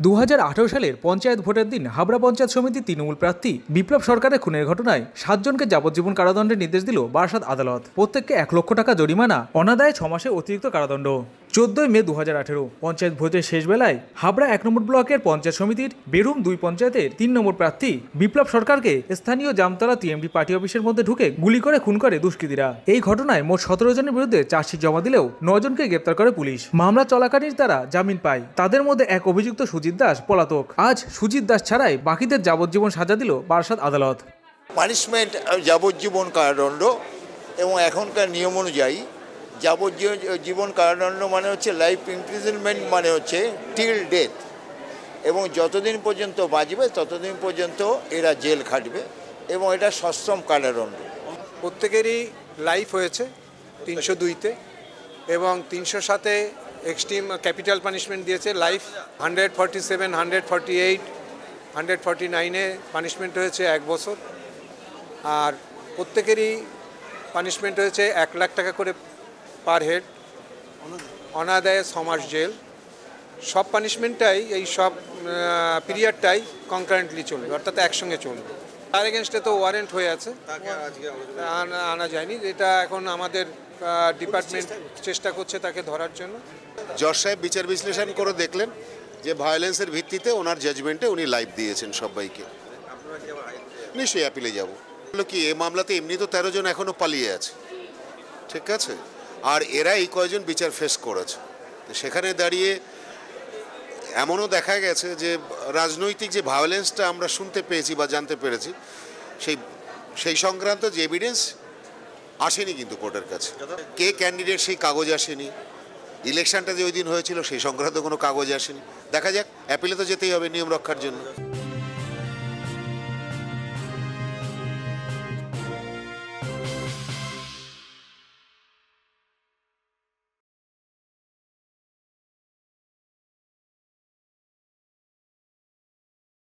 2018 সালের পঞ্চায়েত ভোটের দিন হাবড়া পঞ্চায়েত সমিতির তৃণমূল প্রার্থী বিপ্লব সরকারের খুনের ঘটনায় 7 জনকে যাবজ্জীবন কারাদণ্ডের নির্দেশ দিল বারাসাত আদালত। প্রত্যেককে 1 লক্ষ টাকা জরিমানা, অনাদায়ে 6 মাসের অতিরিক্ত কারাদণ্ড। 14 মে 2018 পঞ্চায়েত ভোটের শেষ বেলায় হাবড়া 1 নম্বর ব্লকের পঞ্চায়েত সমিতির বেরুম 2 পঞ্চায়েতের 3 নম্বর প্রার্থী বিপ্লব সরকারকে স্থানীয় জামতলা টিএমডি পার্টি অফিসের মধ্যে ঢুকে গুলি করে খুন করে দুষ্কৃতীরা। এই ঘটনায় মোট 17 জনের বিরুদ্ধে চার্জশিট জমা দিলেও 9 জনকে গ্রেপ্তার করে পুলিশ। মামলা চলাকালীন তারা জামিন পায়। তাদের মধ্যে এক অভিযুক্ত সুজিত দাস পলাতক। আজ সুজিত দাস ছাড়াই বাকিদের যাবজ্জীবন সাজা দিল বারাসাত আদালত। পানিশমেন্ট যাবজ্জীবন কারাদণ্ড এবং এখনকার নিয়ম অনুযায়ী যাবজ্জীবন কারাদণ্ড মানে হচ্ছে লাইফ ইমপ্রিজনমেন্ট, মানে হচ্ছে টিল ডেথ, এবং যতদিন পর্যন্ত বাঁচবে ততদিন পর্যন্ত এরা জেল খাটবে এবং এটা সশ্রম কারাদণ্ড। প্রত্যেকেরই লাইফ হয়েছে 302-তে এবং 307-এ এক্সট্রিম ক্যাপিটাল পানিশমেন্ট দিয়েছে লাইফ। 147, 148, 149-এ পানিশমেন্ট হয়েছে 1 বছর। আর প্রত্যেকেরই পানিশমেন্ট হয়েছে 1 লাখ টাকা করে পার হেড, অনাদায়ে 6 মাস জেল। সব পানিশমেন্টটাই এই সব পিরিয়ডটাই কনকারেন্টলি চলবে, অর্থাৎ একসঙ্গে চলবে। তার এগেনস্টে তো ওয়ারেন্ট হয়ে আছে, আনা যায়নি। এটা এখন আমাদের ডিপার্টমেন্ট চেষ্টা করছে তাকে ধরার জন্য। জজ সাহেব বিচার বিশ্লেষণ করে দেখলেন যে ভায়োলেন্সের ভিত্তিতে ওনার জাজমেন্টে উনি লাইফ দিয়েছেন সবাইকে। নিশ্চয়ই অ্যাপিলে যাব। কি এই মামলাতে এমনি তো 13 জন এখনো পালিয়ে আছে, ঠিক আছে, আর এরা এই কয়জন বিচার ফেস করেছে। সেখানে দাঁড়িয়ে এমনও দেখা গেছে যে রাজনৈতিক যে ভায়োলেন্সটা আমরা শুনতে পেয়েছি বা জানতে পেরেছি, সেই সংক্রান্ত যে এভিডেন্স আসেনি কিন্তু কোর্টের কাছে। কে ক্যান্ডিডেট সেই কাগজ আসেনি, ইলেকশনটা যে ওই দিন হয়েছিল সেই সংক্রান্ত কোনো কাগজ আসেনি। দেখা যাক, অ্যাপিলে তো যেতেই হবে নিয়ম রক্ষার জন্য।